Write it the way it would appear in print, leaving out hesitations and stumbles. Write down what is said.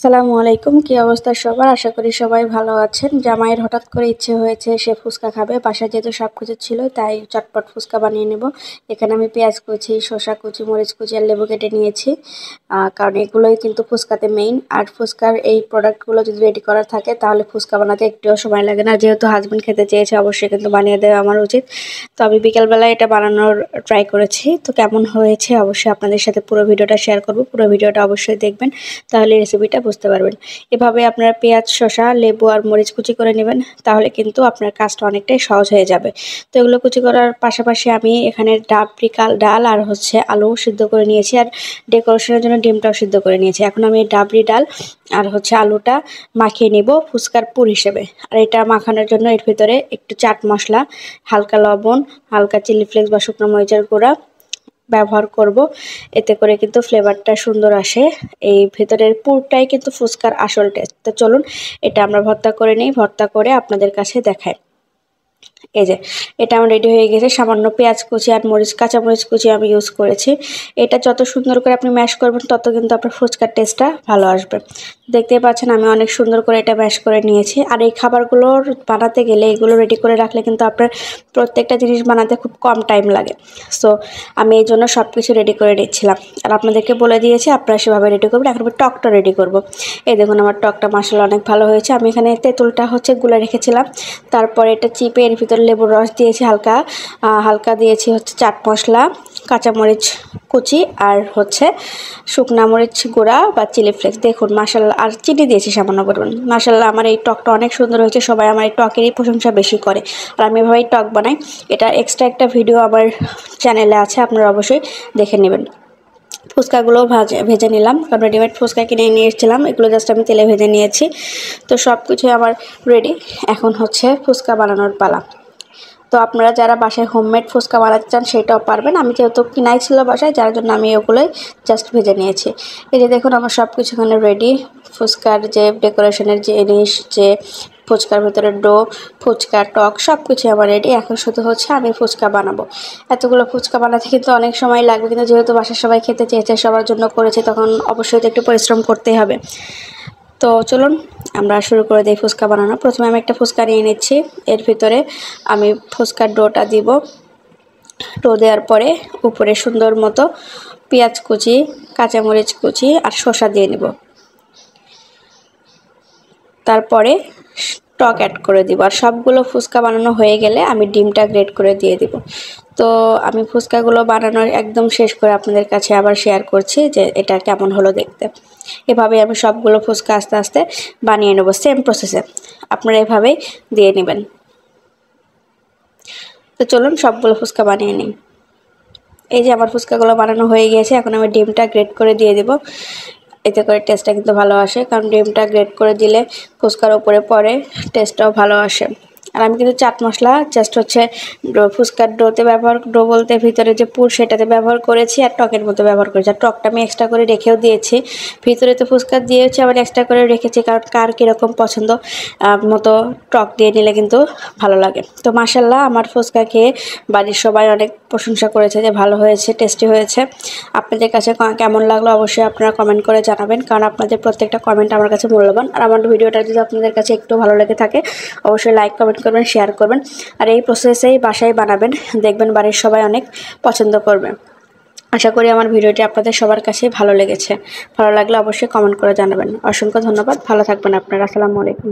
আসসালামু আলাইকুম। কি অবস্থা সবার? আশা করি সবাই ভালো আছেন। জামাইয়ের হঠাৎ করে ইচ্ছে হয়েছে সে ফুচকা খাবে। বাসায় যেহেতু সব কিছু ছিল তাই চটপট ফুচকা বানিয়ে নেব। এখানে আমি পেঁয়াজ কুচি, শসা কুচি, মরিচ কুচি আর লেবু কেটে নিয়েছি, কারণ এগুলোই কিন্তু ফুচকাতে মেইন। আর ফুচকার এই প্রোডাক্টগুলো যদি রেডি করা থাকে তাহলে ফুচকা বানাতে একটুও সময় লাগে না। যেহেতু হাজব্যান্ড খেতে চেয়েছে অবশ্যই কিন্তু বানিয়ে দেওয়া আমার উচিত। তো আমি বিকেলবেলায় এটা বানানোর ট্রাই করেছি। তো কেমন হয়েছে অবশ্যই আপনাদের সাথে পুরো ভিডিওটা শেয়ার করব। পুরো ভিডিওটা অবশ্যই দেখবেন, তাহলে রেসিপিটা বুঝতে পারবেন। এভাবে আপনারা পেঁয়াজ, শসা, লেবু আর মরিচ কুচি করে নেবেন, তাহলে কিন্তু আপনার কাজটা অনেকটাই সহজ হয়ে যাবে। তো এগুলো কুচি করার পাশাপাশি আমি এখানে ডাল আর আলু সিদ্ধ করে নিয়েছি, আর ডেকোরেশনের জন্য ডিমটাও সিদ্ধ করে নিয়েছি। এখন আমি ডাবরি ডাল আর আলুটা মাখিয়ে নিব ফুচকার পুর হিসেবে। আর এটা মাখানোর জন্য এর ভিতরে একটু চাট মশলা, হালকা লবণ, হালকা চিলি ফ্লেক্স বা শুকনো মরিচের গুঁড়া ব্যবহার করব। এতে করে কিন্তু ফ্লেভারটা সুন্দর আসে। এই ভেতরের পুরটাই কিন্তু ফুচকার আসল টেস্ট। তো চলুন এটা আমরা ভর্তা করে নিই। ভর্তা করে আপনাদের কাছে দেখাই। এই যে এটা আমার রেডি হয়ে গেছে। সামান্য পেঁয়াজ কুচি আর কাঁচা মরিচ কুচি আমি ইউজ করেছি। এটা যত সুন্দর করে আপনি ম্যাশ করবেন তত কিন্তু আপনার ফুচকার টেস্টটা ভালো আসবে। দেখতেই পাচ্ছেন আমি অনেক সুন্দর করে এটা ম্যাশ করে নিয়েছি। আর এই খাবারগুলোর বানাতে গেলে এগুলো রেডি করে রাখলে কিন্তু আপনার প্রত্যেকটা জিনিস বানাতে খুব কম টাইম লাগে। সো আমি এই জন্য সব কিছু রেডি করে নিচ্ছিলাম, আর আপনাদেরকে বলে দিয়েছি আপনারা সেভাবে রেডি করবেন। এখন আমি টকটা রেডি করব। এই দেখুন আমার টকটা মাশাআল্লাহ অনেক ভালো হয়েছে। আমি এখানে তেঁতুলটা গুলে রেখেছিলাম, তারপরে এটা চিপে এর ভিতরে লেবুর রস দিয়েছি, হালকা দিয়েছি চাট মশলা, কাঁচামরিচ কুচি আর শুকনা মরিচ গুঁড়া বা চিলি ফ্লেক্স। দেখুন মাশাআল্লাহ, আর চিনি দিয়েছি সামান্য পরিমাণ। মাশাআল্লাহ আমার এই টকটা অনেক সুন্দর হয়েছে। সবাই আমার এই টকেরই প্রশংসা বেশি করে, আর আমি এভাবেই টক বানাই। এটা এক্সট্রা একটা ভিডিও আমার চ্যানেলে আছে, আপনারা অবশ্যই দেখে নেবেন। ফুচকাগুলো ভেজে নিলাম, কারণ রেডিমেড ফুচকা কিনে নিয়ে এসেছিলাম। এগুলো জাস্ট আমি তেলে ভেজে নিয়েছি। তো সব কিছুই আমার রেডি। এখন ফুচকা বানানোর পালা। তো আপনারা যারা বাসায় হোমমেড ফুচকা বানাতে চান সেটাও পারবেন। আমি যেহেতু কিনাই ছিল বাসায়, যার জন্য আমি ওগুলোই জাস্ট ভেজে নিয়েছি। এই যে দেখুন আমার সব কিছু এখানে রেডি। ফুচকার যে ডেকোরেশনের জিনিস, যে ফুচকার ভিতরে ডো, ফুচকা, টক সব কিছু আমার রেডি। এখন শুধু আমি ফুচকা বানাবো। এতগুলো ফুচকা বানাতে কিন্তু অনেক সময় লাগবে, কিন্তু যেহেতু বাসার সবাই খেতে চেয়েছে, সবার জন্য করেছে, তখন অবশ্যই তো একটু পরিশ্রম করতেই হবে। তো চলুন আমরা শুরু করে দিই ফুচকা বানানো। প্রথমে আমি একটা ফুচকা নিয়ে নিচ্ছি। এর ভিতরে আমি ফুচকার ডোটা দিব। ডো দেওয়ার পরে উপরে সুন্দর মতো পেঁয়াজ কুচি, কাঁচামরিচ কুচি আর শসা দিয়ে নেব। তারপরে টক অ্যাড করে দিব। আর সবগুলো ফুচকা বানানো হয়ে গেলে আমি ডিমটা গ্রেট করে দিয়ে দিব। তো আমি ফুচকাগুলো বানানোর একদম শেষ করে আপনাদের কাছে আবার শেয়ার করছি যে এটা কেমন হলো দেখতে। এভাবেই আমি সবগুলো ফুচকা আস্তে আস্তে বানিয়ে নেব, সেম প্রসেসে আপনারা এভাবেই দিয়ে নেবেন। তো চলুন সবগুলো ফুচকা বানিয়ে নিই। এই যে আমার ফুচকাগুলো বানানো হয়ে গিয়েছে। এখন আমি ডিমটা গ্রেট করে দিয়ে দেব। এতে করে টেস্টটা কিন্তু ভালো আসে, কারণ ডিমটা গ্রেট করে দিলে ফুচকার উপরে পড়ে, টেস্টটাও ভালো আসে। আর আমি কিন্তু চাট মশলা জাস্ট ফুচকার ডো বলতে ভিতরে যে পুর সেটাতে ব্যবহার করেছি, আর টকের মতো ব্যবহার করেছি। আর টকটা আমি এক্সট্রা করে রেখেও দিয়েছি। ভিতরে তো ফুচকা দিয়েছি, আবার এক্সট্রা করে রেখেছি, কারণ কার কীরকম পছন্দ মতো টক দিয়ে নিলে কিন্তু ভালো লাগে। তো মাশাআল্লাহ আমার ফুচকা খেয়ে বাড়ির সবাই অনেক প্রশংসা করেছে যে ভালো হয়েছে, টেস্টি হয়েছে। আপনাদের কাছে কেমন লাগলো অবশ্যই আপনারা কমেন্ট করে জানাবেন, কারণ আপনাদের প্রত্যেকটা কমেন্ট আমার কাছে মূল্যবান। আর আমার ভিডিওটা যদি আপনাদের কাছে একটু ভালো লেগে থাকে অবশ্যই লাইক, কমেন্ট করবেন, শেয়ার করবেন। আর এই প্রসেসেই বাসায় বানাবেন, দেখবেন বাড়ির সবাই অনেক পছন্দ করবে। আশা করি আমার ভিডিওটি আপনাদের সবার কাছেই ভালো লেগেছে। ভালো লাগলে অবশ্যই কমেন্ট করে জানাবেন। অসংখ্য ধন্যবাদ। ভালো থাকবেন আপনারা। আসসালামু আলাইকুম।